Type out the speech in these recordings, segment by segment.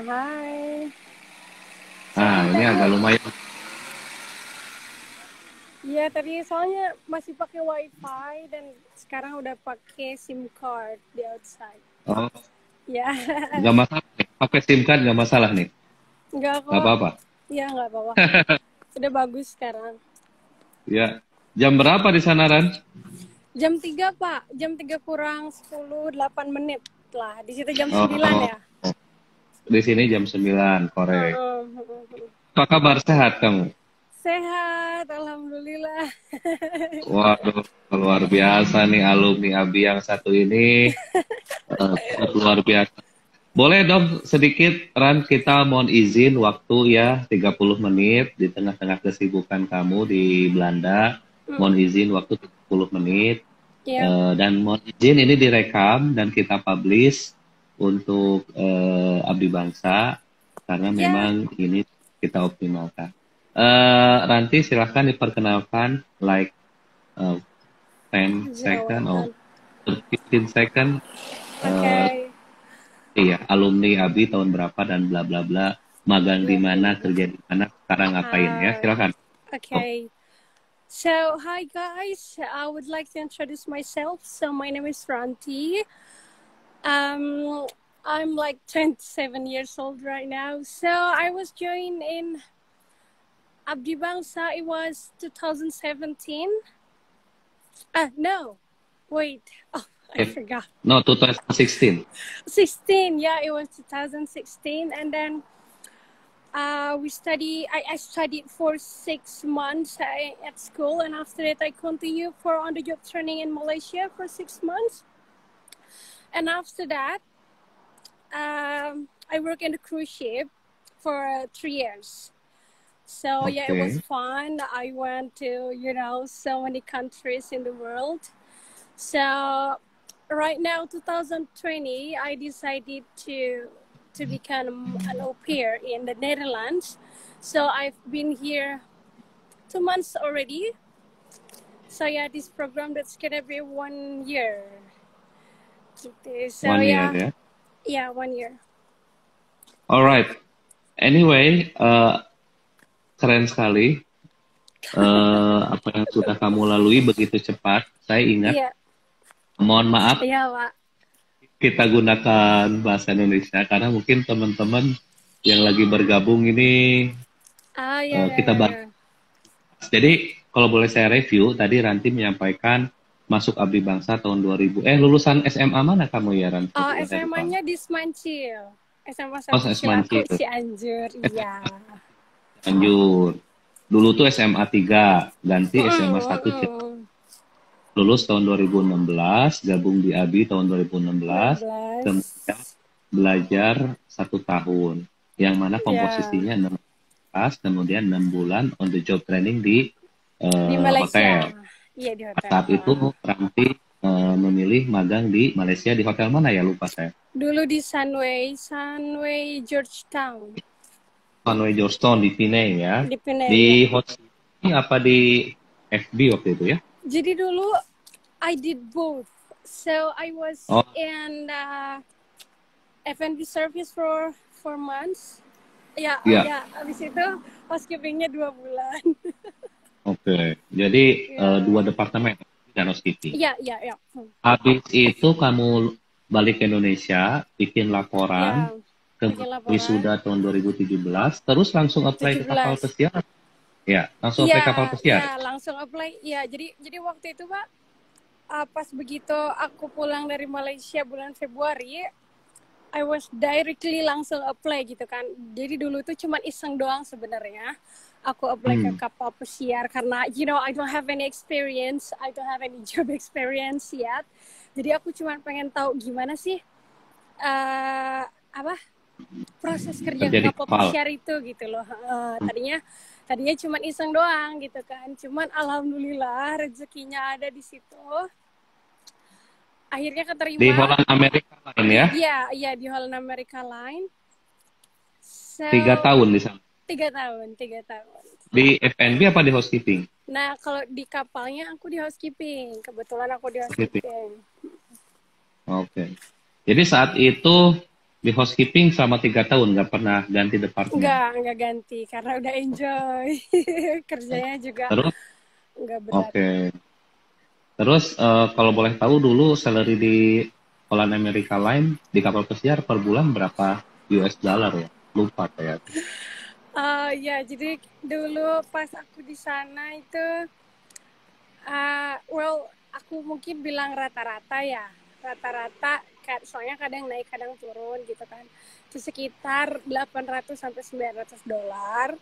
Hai. Ini agak Sebentar. lumayan. Ya, tadi soalnya masih pakai WiFi dan sekarang udah pakai SIM card di outside. Oh, Ya, nggak masalah nih. Pakai SIM card nggak masalah nih. nggak Nggak kok. apa-apa. Ya, nggak apa-apa. Udah bagus sekarang. Ya. Jam berapa di sana, Ran? Jam 3, Pak. Jam 3 kurang 10, 8 menit lah. Di situ jam 9 Oh, ya. di sini jam 9, korek. Uh-uh. Apa kabar, sehat kamu? Sehat, alhamdulillah. Waduh, luar biasa nih alumni Abi yang satu ini. Luar biasa. Boleh dong sedikit, Ran, kita mohon izin waktu ya 30 menit di tengah-tengah kesibukan kamu di Belanda. Mohon izin waktu 30 menit. Ya, Dan mohon izin ini direkam dan kita publish untuk Abdi Bangsa karena ya. memang ini kita optimalkan. Ranti silahkan diperkenalkan like uh, 10 second Jawaban. or 15 second. Uh, Oke. iya, alumni Abi tahun berapa dan bla bla bla, magang di mana, 20. kerja di mana, sekarang ngapain ya? Silakan. Oh, Okay. So, hi guys. I would like to introduce myself. So, my name is Ranti. Um, I'm like 27 years old right now. So, I was joined in Abdi Bangsa. It was 2017. No. Wait. Oh, I forgot. no, 2016. 16. Yeah, it was 2016. And then I studied for 6 months at school, and after that I continued for on-the-job training in Malaysia for 6 months. And after that, I worked in the cruise ship for 3 years. So yeah, it was Okay. fun. I went to, so many countries in the world. So right now, 2020, I decided to become an au pair in the Netherlands. So I've been here 2 months already. So yeah, this program that's gonna be 1 year. So 1 year ya. yeah, 1 year. Alright. Anyway, keren sekali. Apa yang sudah kamu lalui begitu cepat. Saya ingat. Iya, Mohon maaf iya Pak. kita gunakan bahasa Indonesia karena mungkin teman-teman yang lagi bergabung ini Iya, kita bahas. Jadi kalau boleh saya review, tadi Ranti menyampaikan masuk Abdi Bangsa tahun 2000. Lulusan SMA mana kamu ya, Ranti? Oh, SMA-nya di Semancil. SMA Oh, 1 Semancil. Cilaku, Cianjur. Iya. Lanjut. Dulu tuh SMA 3, ganti SMA 1 Cilaku. Lulus tahun 2016, gabung di ABI tahun 2016, kemudian belajar 1 tahun, yang mana komposisinya 6 kelas, kemudian 6 bulan on the job training di Malaysia. hotel. Iya, di hotel. Saat itu Ranti memilih magang di Malaysia, di hotel mana ya, lupa saya. Dulu di Sunway Georgetown. Sunway Georgetown di Penang ya. Di Penang. Di hotel ini apa di FB waktu itu ya? Jadi dulu I did both. So I was in F&B service for 4 months. Ya. Habis itu housekeepingnya 2 bulan. Oke. Jadi 2 departemen dan housekeeping. Iya. Habis itu kamu balik ke Indonesia, bikin laporan, wisuda tahun 2017, terus langsung apply ke kapal pesiar. Ya, langsung apply kapal pesiar. Ya, langsung apply. Ya, jadi waktu itu Pak, pas begitu aku pulang dari Malaysia bulan Februari, I was directly langsung apply gitu kan. Jadi dulu tuh cuma iseng doang sebenarnya. Aku apply ke kapal pesiar karena I don't have any experience, I don't have any job experience yet. Jadi aku cuma pengen tahu gimana sih proses kerja kapal pesiar itu gitu loh. Tadinya cuma iseng doang gitu kan. Cuman alhamdulillah rezekinya ada di situ. Akhirnya keterima. Di Holland America Line ya? Iya, di Holland America Line. 3 tahun di sana? 3 tahun. Di F&B apa di housekeeping? Nah, kalau di kapalnya aku di housekeeping. Kebetulan aku di housekeeping. Oke. Jadi saat itu Di housekeeping selama 3 tahun nggak pernah ganti departemen. Nggak ganti karena udah enjoy. Kerjanya juga Terus, nggak berat. oke. Terus kalau boleh tahu dulu salary di Holland America Line di kapal pesiar per bulan berapa US dollar ya? Lupa kayak. Ya, jadi dulu pas aku di sana itu, well, aku mungkin bilang rata-rata ya. Rata-rata, soalnya kadang naik, kadang turun gitu kan. Itu sekitar 800 sampai 900 dolar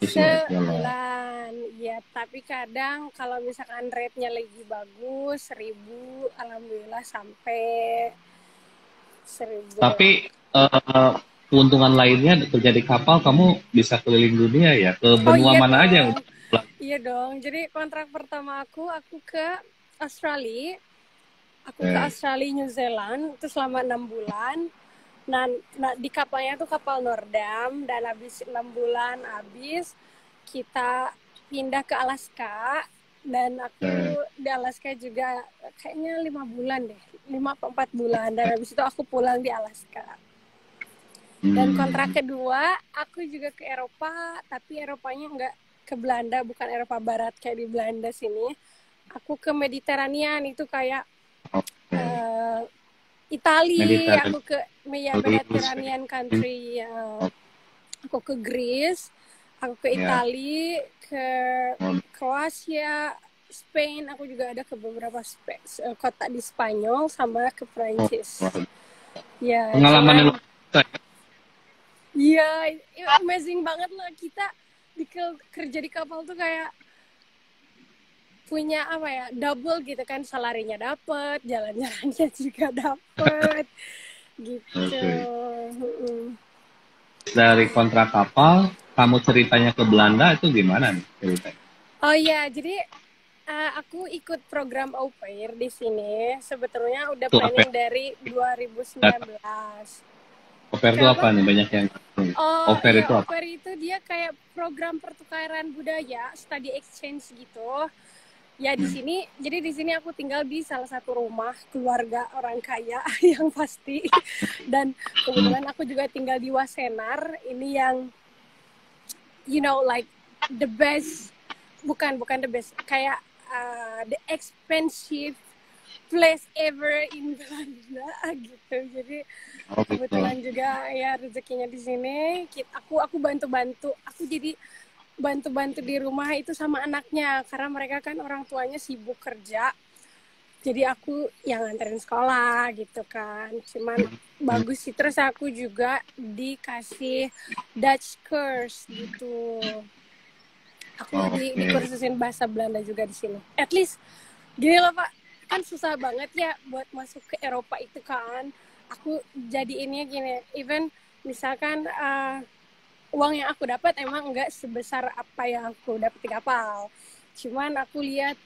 sebulan. Ya, tapi kadang kalau misalkan rate-nya lagi bagus, 1000, alhamdulillah sampai 1000. Tapi keuntungan lainnya kerja di kapal, kamu bisa keliling dunia ya? Ke benua mana aja? Iya dong. Jadi kontrak pertama aku ke Australia. Aku ke Australia, New Zealand itu selama 6 bulan. Nah, di kapalnya tuh kapal Nordam, dan habis 6 bulan habis kita pindah ke Alaska, dan aku di Alaska juga kayaknya 5 bulan deh, 5-4 bulan, dan habis itu aku pulang di Alaska. Dan kontrak kedua aku juga ke Eropa, tapi Eropanya nggak ke Belanda, bukan Eropa Barat kayak di Belanda sini. Aku ke Mediterranean, itu kayak Italia, aku ke Mediterranean country. Aku ke Greece, aku ke Italia, ke Kroasia, Spain. Aku juga ada ke beberapa kota di Spanyol sama ke Prancis. Ya, pengalaman iya, amazing banget loh, kita kerja di kapal tuh kayak punya apa ya, double gitu kan, salarinya dapet, jalan-jalannya juga dapet, gitu. Dari kontrak kapal, kamu ceritanya ke Belanda itu gimana nih ceritanya? Oh iya, jadi aku ikut program au pair di sini. Sebetulnya udah planning dari 2019. Au pair itu apa nih? Banyak yang au pair itu apa? Au pair itu dia kayak program pertukaran budaya, study exchange gitu. Ya di sini, jadi di sini aku tinggal di salah satu rumah keluarga orang kaya yang pasti. Dan kebetulan aku juga tinggal di Wassenaar. Ini yang, you know, like the best, bukan the best, kayak the expensive place ever in Belanda gitu. Jadi kebetulan juga ya rezekinya di sini. Aku bantu-bantu. Aku jadi bantu-bantu di rumah itu sama anaknya, karena mereka kan orang tuanya sibuk kerja. Jadi aku yang nganterin sekolah gitu kan. Cuman bagus sih. Terus aku juga dikasih Dutch course gitu. Aku dikursusin bahasa Belanda juga di sini. At least gini loh Pak, kan susah banget ya buat masuk ke Eropa itu kan. Aku jadiinnya gini, even misalkan uang yang aku dapat emang enggak sebesar apa yang aku dapat di kapal. Cuman aku lihat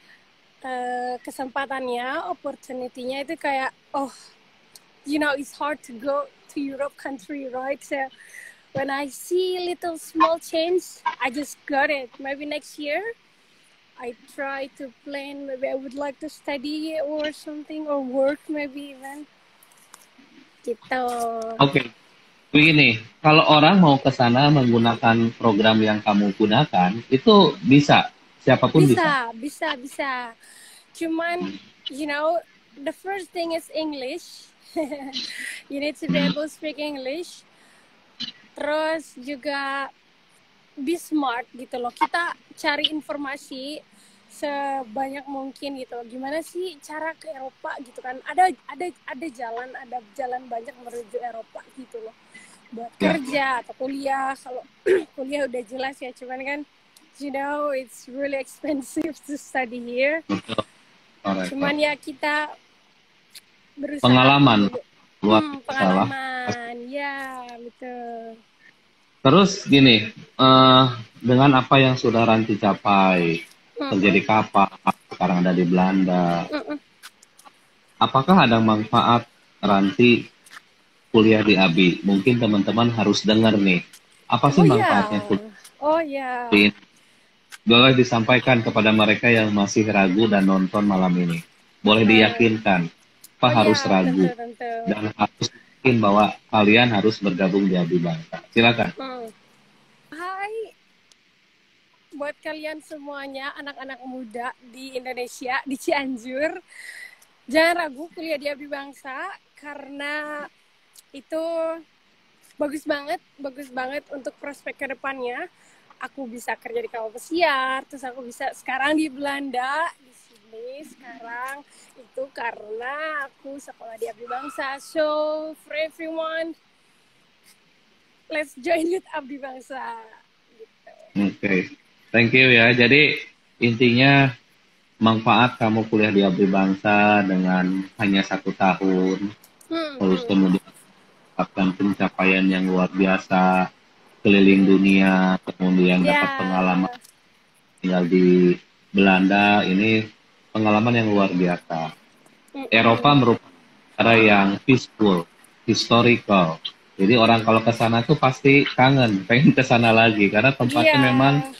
kesempatannya, opportunity-nya itu kayak, oh, you know, it's hard to go to Europe country, right? So when I see little small change, I just got it. Maybe next year, I try to plan. Maybe I would like to study or something, or work maybe even. Gitu. Oke. Begini, kalau orang mau ke sana menggunakan program yang kamu gunakan, itu bisa, siapapun bisa. Bisa. Cuman, you know, the first thing is English. You need to be able to speak English. Terus juga be smart gitu loh. Kita cari informasi sebanyak mungkin gitu loh. Gimana sih cara ke Eropa gitu kan? Ada jalan banyak menuju Eropa gitu loh. Buat kerja atau kuliah. Kalau kuliah udah jelas ya, cuman kan you know it's really expensive to study here. Cuman ya kita berusaha. Pengalaman. Pengalaman. Ya, betul. Terus gini, dengan apa yang sudah Ranti capai, kerja di kapal, sekarang ada di Belanda, apakah ada manfaat Ranti kuliah di ABI? Mungkin teman-teman harus dengar nih, apa sih manfaatnya kuliah? Oh ya. Boleh disampaikan kepada mereka yang masih ragu dan nonton malam ini. Boleh diyakinkan, harus ragu tentu. Dan harus yakin bahwa kalian harus bergabung di Abdi Bangsa. Silakan. Hai, buat kalian semuanya, anak-anak muda di Indonesia, di Cianjur, jangan ragu kuliah di Abdi Bangsa karena itu bagus banget untuk prospek ke depannya. Aku bisa kerja di kapal pesiar, terus aku bisa sekarang di Belanda, di Sydney sekarang, itu karena aku sekolah di Abdi Bangsa. So, for everyone, let's join with Abdi Bangsa. Oke. Thank you ya. Jadi intinya manfaat kamu kuliah di Abdi Bangsa dengan hanya 1 tahun, terus kemudian mendapatkan pencapaian yang luar biasa, keliling dunia, kemudian dapat pengalaman tinggal di Belanda, ini pengalaman yang luar biasa. Eropa merupakan negara yang peaceful, historical. Jadi orang kalau ke sana tuh pasti kangen, pengen ke sana lagi karena tempatnya memang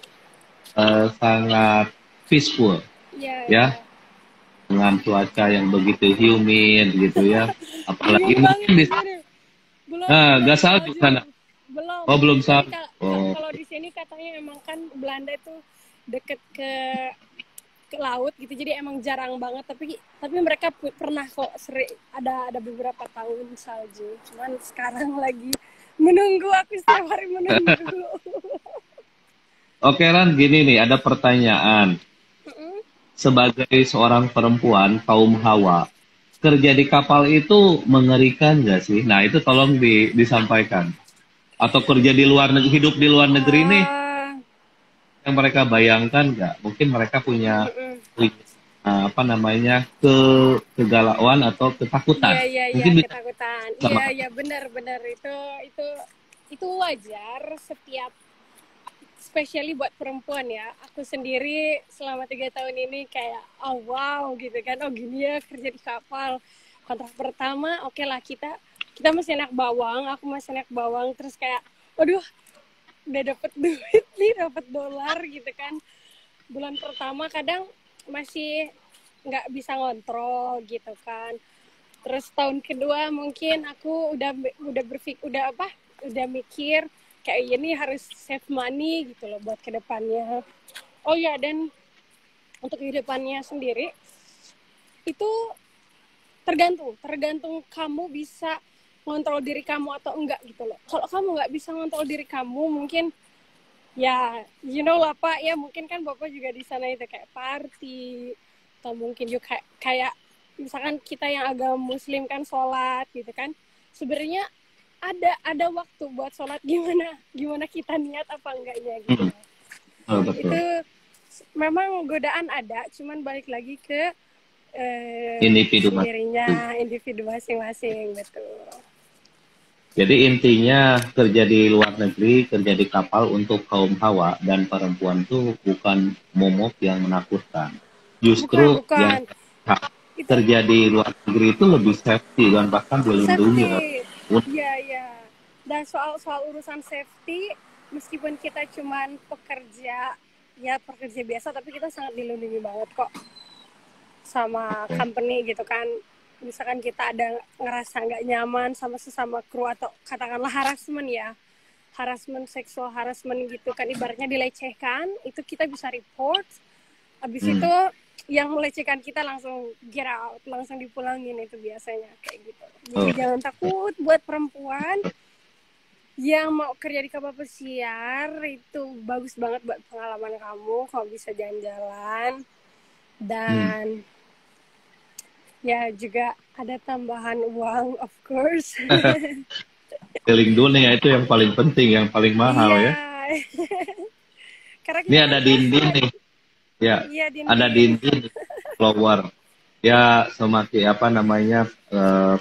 sangat peaceful, ya, dengan cuaca yang begitu humid gitu ya. Apalagi mungkin di nggak salju sana. Belum salju. Kalau di sini katanya emang kan Belanda itu deket ke laut gitu, jadi emang jarang banget. Tapi mereka pernah kok ada beberapa tahun salju. Cuman sekarang lagi menunggu, aku setiap hari menunggu. Oke Ran, gini nih, ada pertanyaan. Sebagai seorang perempuan kaum Hawa, kerja di kapal itu mengerikan nggak sih? Nah itu tolong disampaikan. Atau kerja di luar negeri, hidup di luar negeri nih, yang mereka bayangkan nggak? Mungkin mereka punya kegalauan atau ketakutan. Mungkin ketakutan. Iya benar itu wajar setiap, especially buat perempuan ya. Aku sendiri selama 3 tahun ini kayak oh wow gitu kan, oh gini ya kerja di kapal. Kontrak pertama oke lah, kita masih anak bawang, aku masih anak bawang, terus kayak aduh udah dapet duit nih, dapet dolar gitu kan. Bulan pertama kadang masih nggak bisa ngontrol gitu kan. Terus tahun kedua mungkin aku udah mikir kayak ini harus save money gitu loh buat kedepannya. Oh ya, dan untuk kehidupannya sendiri itu tergantung kamu bisa ngontrol diri kamu atau enggak gitu loh. Kalau kamu nggak bisa ngontrol diri kamu, mungkin ya you know lah Pak, ya mungkin kan Bapak juga di sana itu kayak party, atau mungkin juga kayak misalkan kita yang agama Muslim kan sholat gitu kan, sebenarnya ada waktu buat sholat, gimana kita niat apa enggaknya gitu. Itu memang godaan ada, cuman balik lagi ke individu masing-masing, betul. Jadi intinya kerja di luar negeri, kerja di kapal untuk kaum Hawa dan perempuan itu bukan momok yang menakutkan. Justru bukan. Yang kerja di luar negeri itu lebih safety dan bahkan dilindungi. Iya. Dan soal urusan safety, meskipun kita cuman pekerja biasa, tapi kita sangat dilindungi banget kok sama company gitu kan. Misalkan kita ada ngerasa nggak nyaman sama sesama kru atau katakanlah harassment seksual harassment gitu kan, ibaratnya dilecehkan, itu kita bisa report. Habis itu yang melecehkan kita langsung get out, langsung dipulangin, itu biasanya kayak gitu. Jadi jangan takut buat perempuan yang mau kerja di kapal pesiar, itu bagus banget buat pengalaman kamu kalau bisa jalan-jalan. Dan ya juga ada tambahan uang, of course. Keliling dunia itu yang paling penting, yang paling mahal ya. Ini ada dinding nih. Ya, ada dinding keluar. Ya, semakin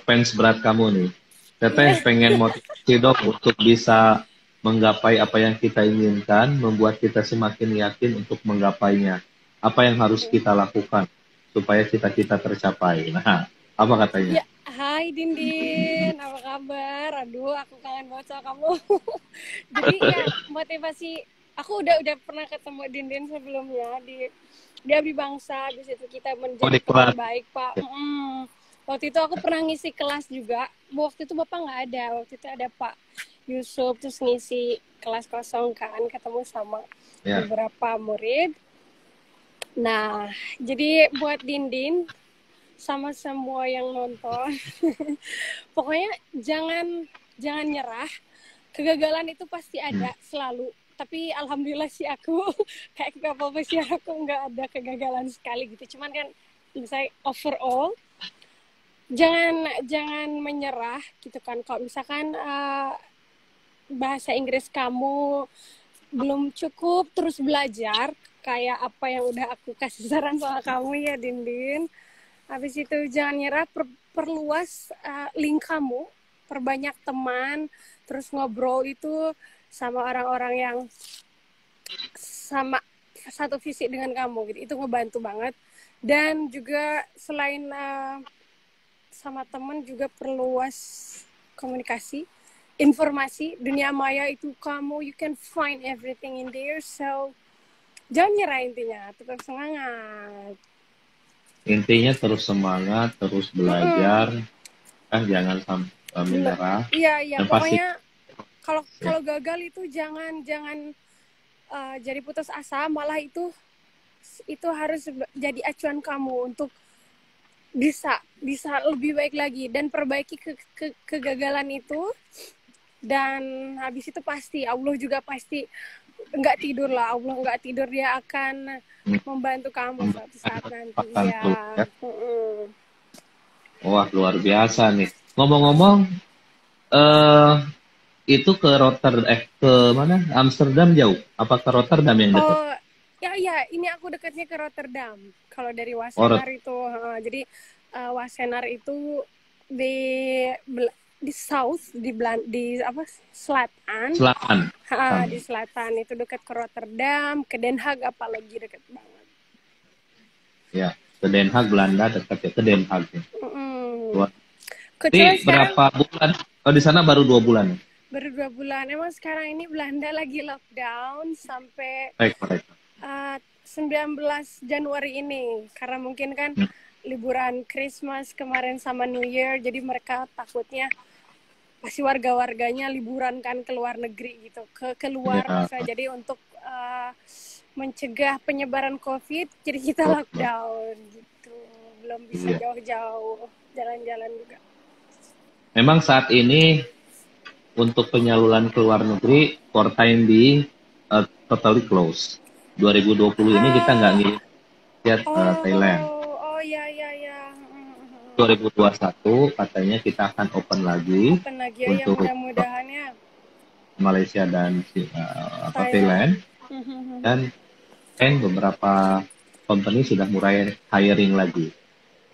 fans berat kamu nih. Teteh pengen motivasi dok untuk bisa menggapai apa yang kita inginkan, membuat kita semakin yakin untuk menggapainya. Apa yang harus kita lakukan supaya cita-cita tercapai. Nah, apa katanya? Ya, hai Dindin, apa kabar? Aduh, aku kangen banget sama kamu. Jadi ya, motivasi, aku udah pernah ketemu Dindin sebelumnya di Abdi Bangsa. Di situ kita menjadi teman baik, Pak. Waktu itu aku pernah ngisi kelas juga. Waktu itu Bapak nggak ada. Waktu itu ada Pak Yusuf, terus ngisi kelas kosong kan, ketemu sama beberapa murid. Nah, jadi buat Dindin sama semua yang nonton, pokoknya jangan nyerah. Kegagalan itu pasti ada selalu. Tapi alhamdulillah sih aku kayak apa sih aku nggak ada kegagalan sekali gitu. Cuman kan misalnya overall jangan menyerah gitu kan. Kalau misalkan bahasa Inggris kamu belum cukup, terus belajar kayak apa yang udah aku kasih saran sama kamu ya Dindin. Habis itu jangan nyerah, perluas link kamu, perbanyak teman, terus ngobrol itu sama orang-orang yang sama satu visi dengan kamu gitu. Itu ngebantu banget. Dan juga selain sama teman juga perluas komunikasi, informasi. Dunia maya itu you can find everything in there. So jangan nyerah, intinya tetap semangat. Intinya terus semangat, terus belajar, jangan sampai menyerah. Iya, pokoknya kalau gagal itu jangan jadi putus asa, malah itu harus jadi acuan kamu untuk bisa lebih baik lagi dan perbaiki kegagalan itu. Dan habis itu pasti Allah juga pasti nggak tidur lah. Allah nggak tidur, dia akan membantu kamu suatu saat nanti ya. Wah, luar biasa nih. Ngomong-ngomong, itu ke ke mana? Amsterdam jauh? Apa ke Rotterdam yang dekat? Oh, ya, ini aku dekatnya ke Rotterdam. Kalau dari Wassenaar itu, jadi Wassenaar itu di south, di apa, selatan. Di selatan itu dekat ke Rotterdam, ke Den Haag apalagi dekat banget. Ya, ke Den Haag Belanda dekat ya, ke Den Haag. Jadi berapa bulan? Oh, di sana baru 2 bulan. Baru 2 bulan. Emang sekarang ini Belanda lagi lockdown sampai 19 Januari ini. Karena mungkin kan liburan Christmas kemarin sama New Year, jadi mereka takutnya pasti warga-warganya liburan kan ke luar negeri gitu, keluar maksudnya. Jadi untuk mencegah penyebaran COVID, jadi kita lockdown gitu. Belum bisa jauh-jauh jalan-jalan juga. Memang saat ini untuk penyaluran ke luar negeri, for time being totally close. 2020 ini kita nggak lihat Thailand. Oh ya. 2021 katanya kita akan open lagi untuk ya, mudah-mudahan ya. Malaysia dan Thailand. Dan beberapa company sudah mulai hiring lagi.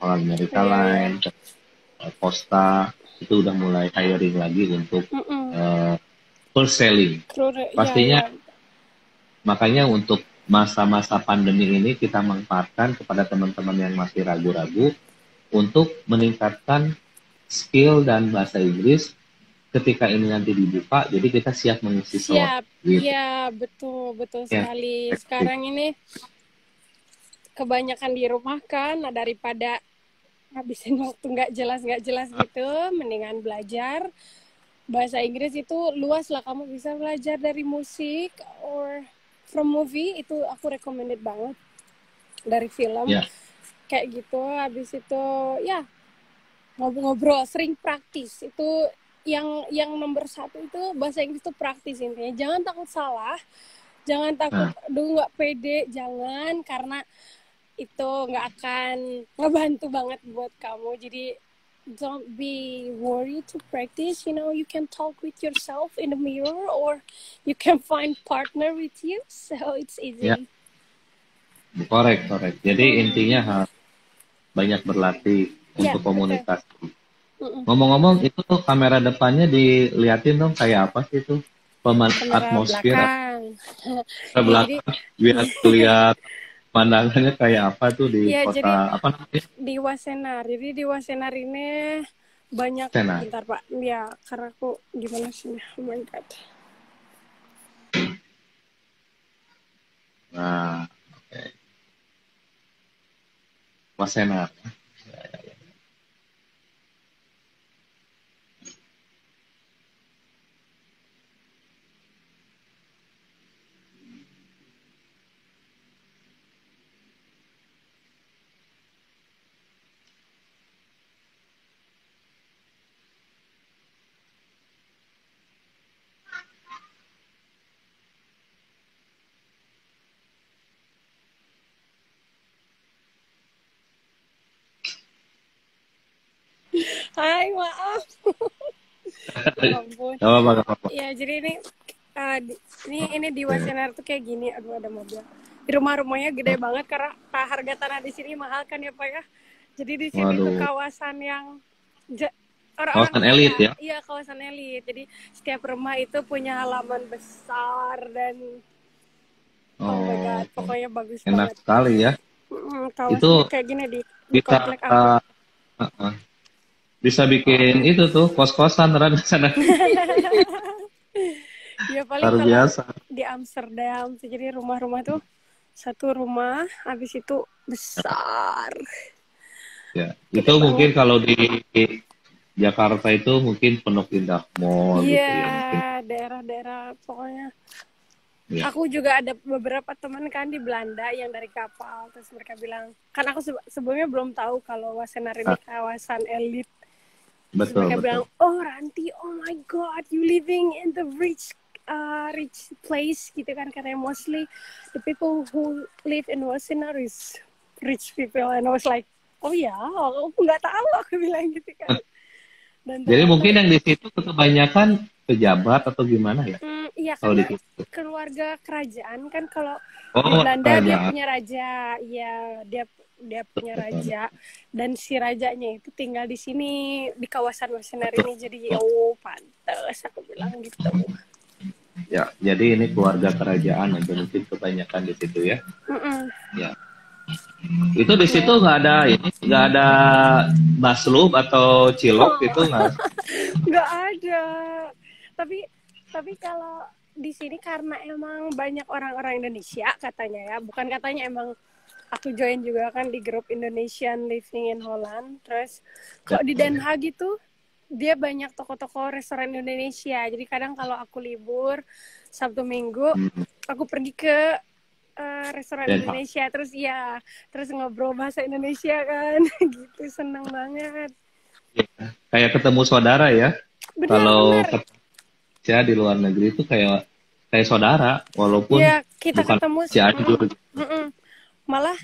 All America Line, Costa itu udah mulai hiring lagi untuk first selling. Pastinya makanya untuk masa-masa pandemi ini kita manfaatkan kepada teman-teman yang masih ragu-ragu untuk meningkatkan skill dan bahasa Inggris ketika ini nanti dibuka, jadi kita siap mengisi slot. Iya, betul sekali. Sekarang ini kebanyakan di rumah kan, daripada habisin waktu nggak jelas gitu, mendingan belajar bahasa Inggris. Itu luas lah, kamu bisa belajar dari musik or from movie, itu aku recommended banget, dari film kayak gitu. Habis itu ya ngobrol, sering praktis. Itu yang nomor 1 itu bahasa Inggris itu praktis intinya. Jangan takut salah, jangan takut nggak pede, jangan, karena itu nggak akan ngebantu banget buat kamu. Jadi don't be worried to practice. You can talk with yourself in the mirror, or you can find partner with you, so it's easy. Correct. Jadi intinya banyak berlatih untuk komunikasi. Ngomong-ngomong, itu tuh kamera depannya diliatin dong kayak apa sih itu? Atmosfer belakang biar lihat pandangannya kayak apa tuh di kota, jadi, apa namanya? Di Wassenaar. Jadi di Wassenaar ini banyak. Bentar Pak, ya karena aku gimana sih? Oh my god. Nah, Wassenaar. Hai, maaf. Ya ampun. Gak apa-apa, gak apa-apa. Ya, jadi ini di Wasenar tuh kayak gini. Aduh, ada mobil. Di rumahnya gede banget karena harga tanah di sini mahal kan ya, Pak ya. Jadi di sini tuh Waduh. kawasan yang orang-orang Kawasan elit ya? Iya, kawasan elit. Jadi setiap rumah itu punya halaman besar dan oh my God, pokoknya bagus enak banget. Sekali ya. Kawasan Itu kayak gini di bisa komplek aku. bisa bikin itu tuh kos-kosan di sana. Ya paling Luar kalau biasa. di Amsterdam, jadi rumah-rumah tuh satu rumah, habis itu besar. Ya, itu mungkin kalau di Jakarta itu mungkin Pondok Indah Mall gitu ya mungkin. Iya, daerah-daerah pokoknya. Ya. Aku juga ada beberapa teman kan di Belanda yang dari kapal, terus mereka bilang, kan aku sebelumnya belum tahu kalau Wassenaar ini kawasan elit. Terus Betul, mereka betul. bilang, oh Ranti, oh my God, you living in the rich place gitu kan, katanya mostly the people who live in Wassenaar is rich people, and I was like, oh ya, aku nggak tahu, aku bilang gitu kan. Dan jadi mungkin yang di situ kebanyakan pejabat atau gimana ya? Iya, karena keluarga kerajaan kan, kalau di Belanda dia punya raja, iya dia punya raja, dan si rajanya itu tinggal di sini di kawasan Wassenaar ini, jadi pantes aku bilang gitu. Ya, jadi ini keluarga kerajaan aja mungkin kebanyakan di situ ya. Ya. Itu di situ nggak ada baslub atau cilok gitu nggak? Nggak ada. Tapi kalau di sini karena emang banyak orang-orang Indonesia katanya ya, bukan katanya, emang aku join juga kan di grup Indonesian Living in Holland. Terus kalau di Den Haag itu dia banyak toko-toko restoran Indonesia. Jadi kadang kalau aku libur Sabtu Minggu, aku pergi ke restoran Indonesia, terus ngobrol bahasa Indonesia kan. Gitu, seneng banget. Kayak ketemu saudara ya. Kalau ya di luar negeri itu kayak saudara, walaupun ya, kita bukan ketemu Cianjur. Malah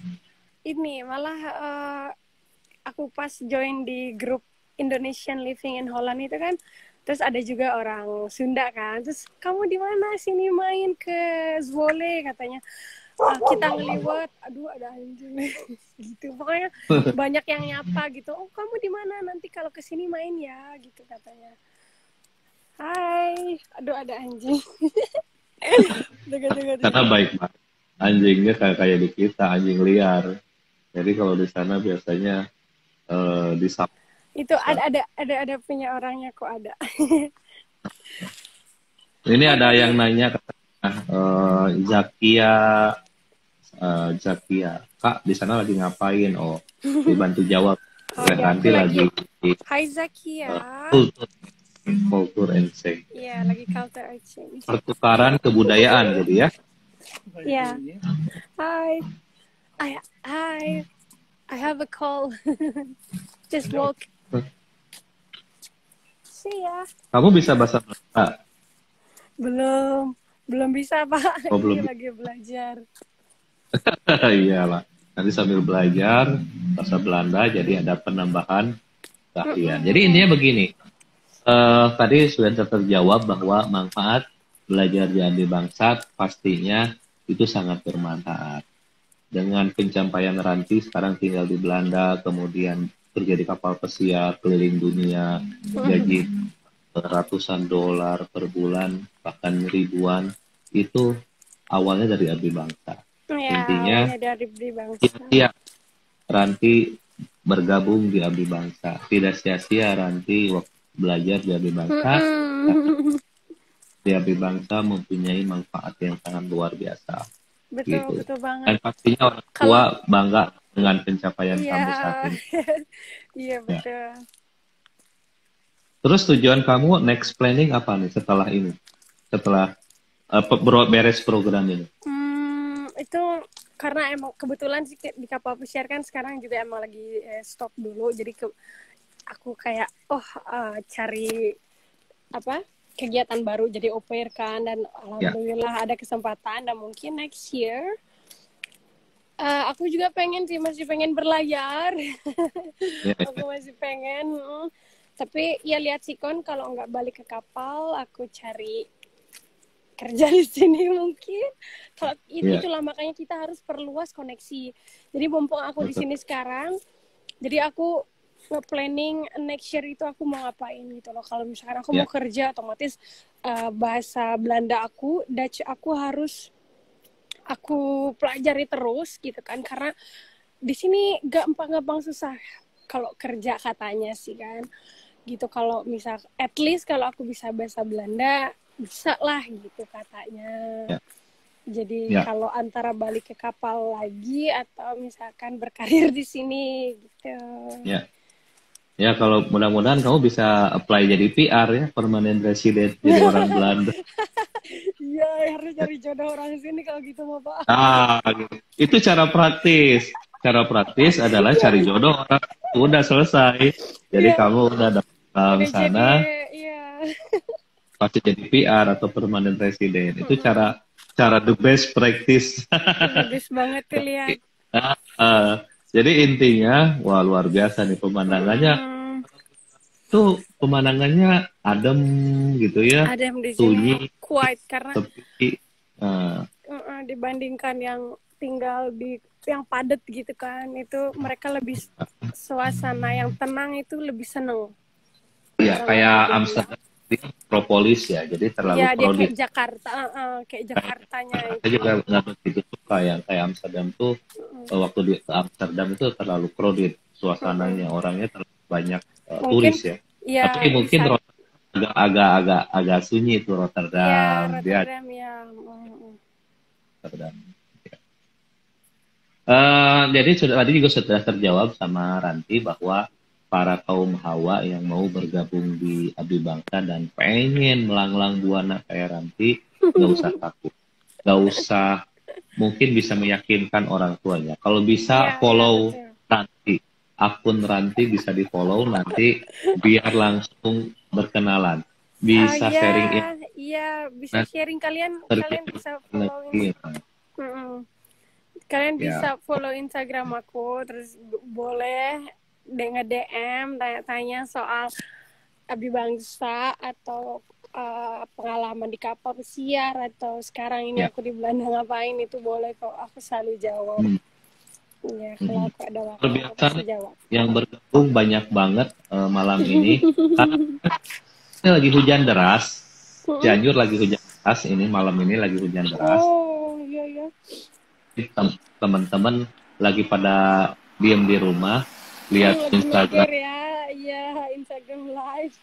aku pas join di grup Indonesian Living in Holland itu kan, terus ada juga orang Sunda kan, terus kamu di mana, sini main ke Zwolle katanya. Kita ngeliwat, aduh ada anjing gitu, pokoknya banyak yang nyapa gitu, oh kamu di mana, nanti kalau kesini main ya gitu katanya. Hai, aduh ada anjing. Karena baik banget anjingnya, kayak di kita anjing liar, jadi kalau di sana biasanya disap. Itu ada punya orangnya kok ada. Ini ada yang nanya Zakia, Kak di sana lagi ngapain? Oh, dibantu jawab. Nanti lagi Hai Zakia. Culture exchange. Iya, lagi culture exchange. Pertukaran kebudayaan jadi ya. Iya. Hi. I have a call. Just walk. See ya. Kamu bisa bahasa Belanda? Belum bisa, Pak. Oh, belum. Ini lagi belajar. Iyalah. Nanti sambil belajar bahasa Belanda jadi ada penambahan keahlian. Jadi intinya begini. Tadi sudah terjawab bahwa manfaat belajar di Adi Bangsat pastinya itu sangat bermanfaat. Dengan pencapaian Ranti sekarang tinggal di Belanda, kemudian kerja di kapal pesiar keliling dunia, gaji ratusan dolar per bulan, bahkan ribuan, itu awalnya dari Adi Bangsat. Ya, intinya dari Abdi Bangsa. Iya, Ranti bergabung di Abdi Bangsa. Tidak sia-sia Ranti belajar di Abdi Bangsa. Di Abdi Bangsa mempunyai manfaat yang sangat luar biasa. Betul, gitu. Betul banget. Dan pastinya orang tua bangga dengan pencapaian kamu saat ini. Iya, betul. Terus tujuan kamu next planning apa nih setelah ini? Setelah beres program ini? Itu karena emang kebetulan sih di kapal pesiar kan sekarang juga emang lagi stop dulu, jadi aku kayak cari kegiatan baru jadi au pair kan, dan alhamdulillah ada kesempatan, dan mungkin next year aku juga masih pengen berlayar. Aku masih pengen, Tapi ya lihat sikon, kalau nggak balik ke kapal, aku cari kerja di sini mungkin. Kalau itulah makanya kita harus perluas koneksi. Jadi mumpung aku di sini sekarang, jadi aku planning next year itu aku mau ngapain gitu loh. Kalau misalkan aku mau kerja, otomatis bahasa Belanda aku, Dutch aku harus aku pelajari terus gitu kan, karena di sini gampang susah kalau kerja katanya sih kan. Gitu, kalau misal at least kalau aku bisa bahasa Belanda bisa lah gitu katanya. Jadi kalau antara balik ke kapal lagi atau misalkan berkarir di sini gitu. Ya, kalau mudah-mudahan kamu bisa apply jadi PR ya, permanent resident, jadi orang Belanda. Iya, harus cari jodoh orang sini kalau gitu mah, Pak. Gitu. Itu cara praktis. Cara praktis adalah cari jodoh orang. Udah selesai. Jadi kamu udah dapat sana. Pasti jadi PR atau permanent resident. Itu cara the best practice. Bagus banget tuh lihat. Jadi intinya, wah luar biasa nih pemandangannya. Tuh pemandangannya adem gitu ya. Adem di sunyi, quiet karena sepi. Dibandingkan yang tinggal di yang padat gitu kan, itu mereka lebih suasana yang tenang, itu lebih seneng. Iya, kayak Amsterdam Metropolis ya, jadi terlalu crowded. Kayak Jakarta, kayak Jakartanya itu. Saya juga nggak begitu suka yang kayak Amsterdam tuh, waktu di Amsterdam itu terlalu crowded, suasananya, orangnya terlalu banyak turis ya. Tapi mungkin agak sunyi itu Rotterdam. Rotterdam Rotterdam. Jadi tadi juga sudah terjawab sama Ranti bahwa para kaum Hawa yang mau bergabung di Abdi Bangsa dan pengen melanglang buana kayak Ranti, nggak usah takut, nggak usah, mungkin bisa meyakinkan orang tuanya. Kalau bisa follow Ranti, akun Ranti bisa di follow nanti biar langsung berkenalan, bisa sharing. Iya, bisa sharing, kalian bisa follow. Kalian bisa follow Instagram aku, terus boleh nge-DM tanya-tanya soal Abdi Bangsa atau pengalaman di kapal pesiar atau sekarang ini aku di Belanda ngapain, itu boleh kok, aku selalu jawab. Ya, kalau aku ada waktu aku pasti jawab. Yang bergabung banyak banget malam ini. Ini lagi hujan deras. Cianjur lagi hujan deras, ini malam ini lagi hujan deras. Oh, iya. Teman-teman lagi pada diem di rumah, lihat Instagram. Instagram live.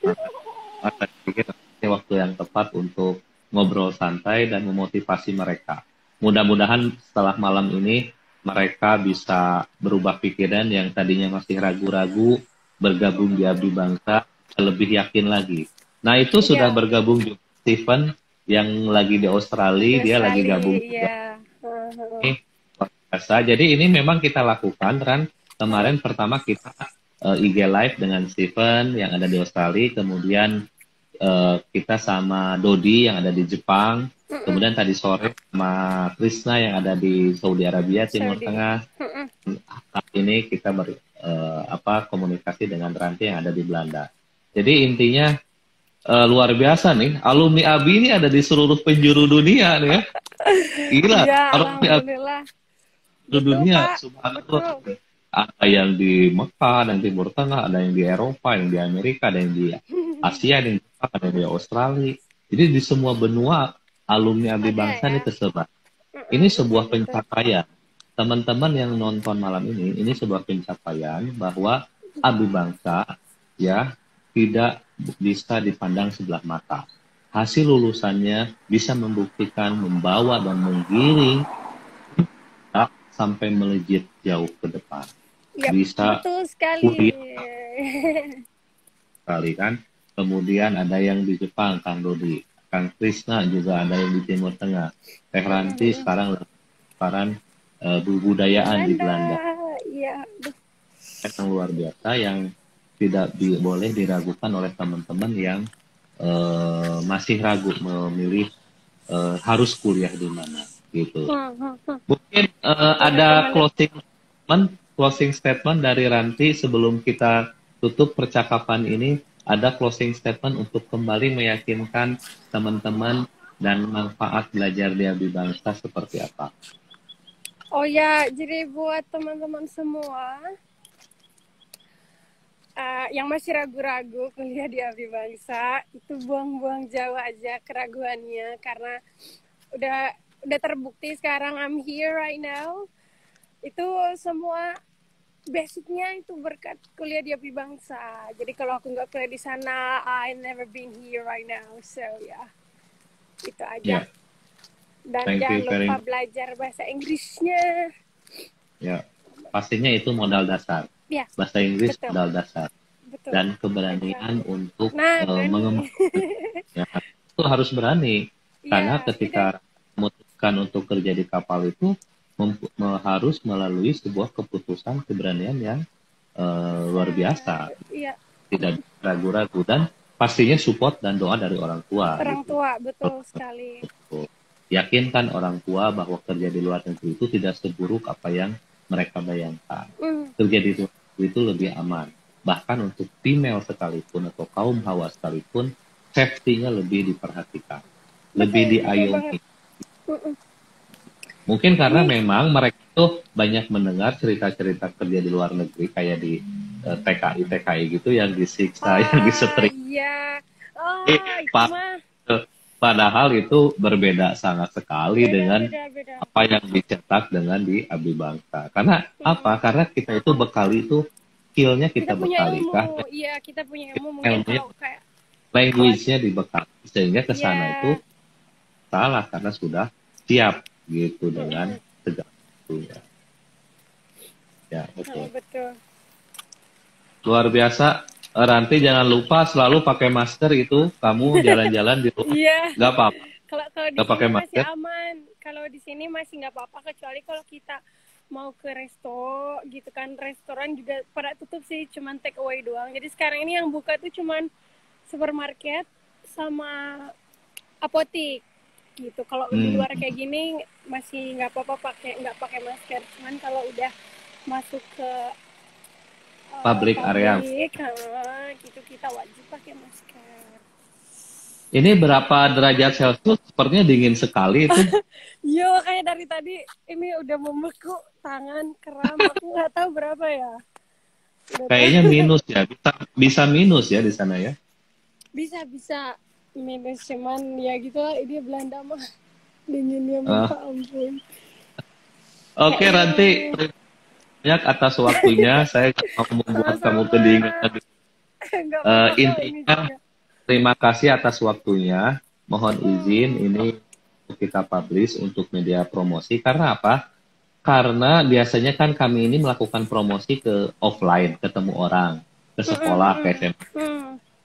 Ini waktu yang tepat untuk ngobrol santai dan memotivasi mereka. Mudah-mudahan setelah malam ini mereka bisa berubah pikiran, yang tadinya masih ragu-ragu bergabung di Abdi Bangsa, lebih yakin lagi. Nah, itu sudah bergabung juga Steven yang lagi di Australia, dia lagi gabung juga. Jadi ini memang kita lakukan, Ran. Kemarin pertama kita IG Live dengan Steven yang ada di Australia, kemudian kita sama Dodi yang ada di Jepang, kemudian tadi sore sama Krisna yang ada di Saudi Arabia, Timur Tengah. Saat ini kita komunikasi dengan Ranti yang ada di Belanda. Jadi intinya luar biasa nih, alumni ABI ini ada di seluruh penjuru dunia nih ya. Gila, alhamdulillah. Dunia, subhanallah. Ada yang di Mekah, ada yang di Timur Tengah, ada yang di Eropa, yang di Amerika, ada yang di Asia, ada yang di Jepang, ada yang di Australia. Jadi di semua benua alumni Abdi Bangsa ini tersebar. Ini sebuah pencapaian. Teman-teman yang nonton malam ini sebuah pencapaian bahwa Abdi Bangsa ya tidak bisa dipandang sebelah mata. Hasil lulusannya bisa membuktikan, membawa dan menggiring sampai melejit jauh ke depan. Bisa betul sekali. Sekali kan. Kemudian ada yang di Jepang, Kang Dodi, Kang Krisna juga ada yang di Timur Tengah. Teh Ranti sekarang budayaan di Belanda. Iya. Yang luar biasa yang tidak boleh diragukan oleh teman-teman yang masih ragu memilih harus kuliah di mana gitu. Mungkin ada closing statement dari Ranti sebelum kita tutup percakapan ini. ada closing statement untuk kembali meyakinkan teman-teman dan manfaat belajar di Abdi Bangsa seperti apa? Oh ya, jadi buat teman-teman semua yang masih ragu-ragu kuliah di Abdi Bangsa, itu buang-buang jauh aja keraguannya, karena udah terbukti sekarang I'm here right now. Itu semua basicnya itu berkat kuliah di Abdi Bangsa. Jadi kalau aku nggak kuliah di sana, I never been here right now. So ya, itu aja. Yeah. Dan Thank jangan you very lupa much. belajar bahasa Inggrisnya. Ya, pastinya itu modal dasar. Ya, Bahasa Inggris betul. modal dasar. Betul. Dan keberanian untuk berani. mengembangkan. Ya, itu harus berani. Karena ketika memutuskan untuk kerja di kapal itu harus melalui sebuah keputusan keberanian yang luar biasa. Iya. Tidak ragu-ragu dan pastinya support dan doa dari orang tua. Orang tua, betul sekali. Betul. Yakinkan orang tua bahwa kerja di luar negeri itu tidak seburuk apa yang mereka bayangkan. Kerja di luar negeri itu lebih aman. Bahkan untuk female sekalipun atau kaum hawa sekalipun, safety-nya lebih diperhatikan. Lebih diayomi. Mungkin karena memang mereka itu banyak mendengar cerita-cerita kerja di luar negeri kayak di TKI gitu yang disiksa, yang disetrik. Iya. Padahal itu berbeda sangat sekali dengan apa yang dicetak dengan di Abdi Bangsa. Karena apa? Karena kita itu bekali itu skill-nya kita bekali kan. Iya, kita punya ilmu mungkin kalau kayak language-nya dibekali sehingga ke sana itu salah karena sudah siap gitu dengan segala sesuatunya. Ya, betul. Luar biasa. Ranti jangan lupa selalu pakai masker itu, kamu jalan-jalan di rumah. Nggak apa-apa. Kalau di sini masih aman. Kalau di sini masih nggak apa-apa, kecuali kalau kita mau ke resto gitu kan, restoran juga pada tutup sih, cuman take away doang. Jadi sekarang ini yang buka tuh cuman supermarket sama apotik gitu. Kalau di luar kayak gini masih nggak apa-apa nggak pakai masker. Cuman kalau udah masuk ke public area gitu kita wajib pakai masker. Ini berapa derajat Celcius? Sepertinya dingin sekali itu. Yo, kayak dari tadi ini udah membeku, tangan kram, aku nggak tahu berapa ya. Kayaknya minus ya, bisa minus ya di sana ya. Bisa minus, cuman ya gitu lah, ini Belanda mah dinginnya minta ampun. Oke, Ranti, banyak atas waktunya. Saya mau membuat kamu kedinginan. Intinya terima kasih atas waktunya. Mohon izin ini kita publish untuk media promosi. Karena apa? Karena biasanya kan kami ini melakukan promosi ke offline, ketemu orang, ke sekolah, ke SMA.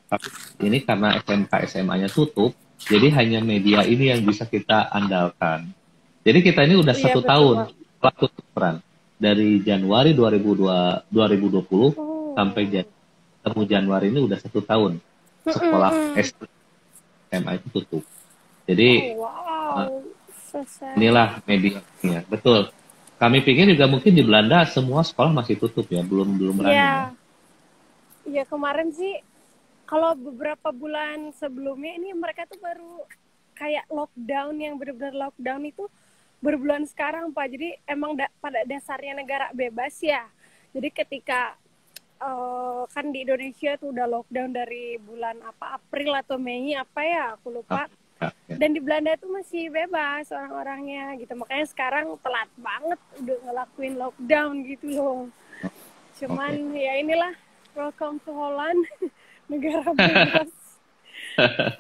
Tapi ini karena SMK SMA-nya tutup, jadi hanya media ini yang bisa kita andalkan. Jadi kita ini udah 1 tahun waktu peran. Dari Januari 2020 sampai ketemu Januari ini udah 1 tahun sekolah SMA itu tutup. Jadi inilah medianya, betul. Kami pikir juga mungkin di Belanda semua sekolah masih tutup ya, belum running. Iya, kemarin sih kalau beberapa bulan sebelumnya ini mereka tuh baru kayak lockdown, yang benar-benar lockdown itu berbulan sekarang Pak. Jadi emang pada dasarnya negara bebas ya. Jadi ketika kan di Indonesia tuh udah lockdown dari bulan April atau Mei aku lupa. Dan di Belanda tuh masih bebas orang-orangnya gitu. Makanya sekarang telat banget udah ngelakuin lockdown gitu loh. Cuman ya inilah, welcome to Holland. Negara bebas.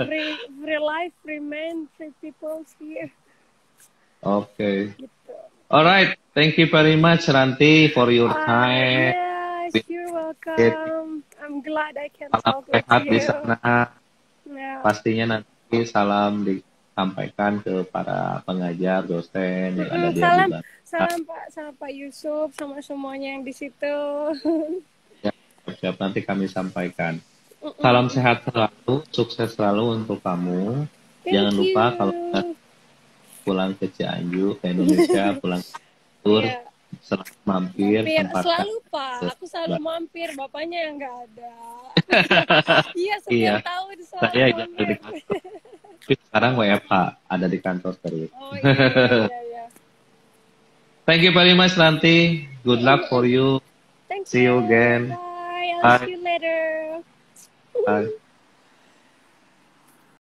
Free life, free men, free people here. Gitu. Alright, thank you very much Ranti for your time. Yes, you're welcome. I'm glad I can talk with you. Di sana. Pastinya nanti salam disampaikan ke para pengajar, dosen yang ada di Abdi. Salam Pak, sama Pak Yusuf, sama semuanya yang di situ. Siap, nanti kami sampaikan. Salam sehat selalu, sukses selalu untuk kamu. Jangan lupa kalau pulang ke Cianjur, ke Indonesia, pulang ke Tur, selalu mampir, sempatkan. Selalu Pak, aku selalu mampir, bapaknya yang nggak ada. Iya, setiap tahun selalu saya mampir. Tapi sekarang WFH, ada di kantor terus. Oh iya. Thank you very much, Ranti. Good luck for you. Thank See you again. Bye. I'll see you later. Bye.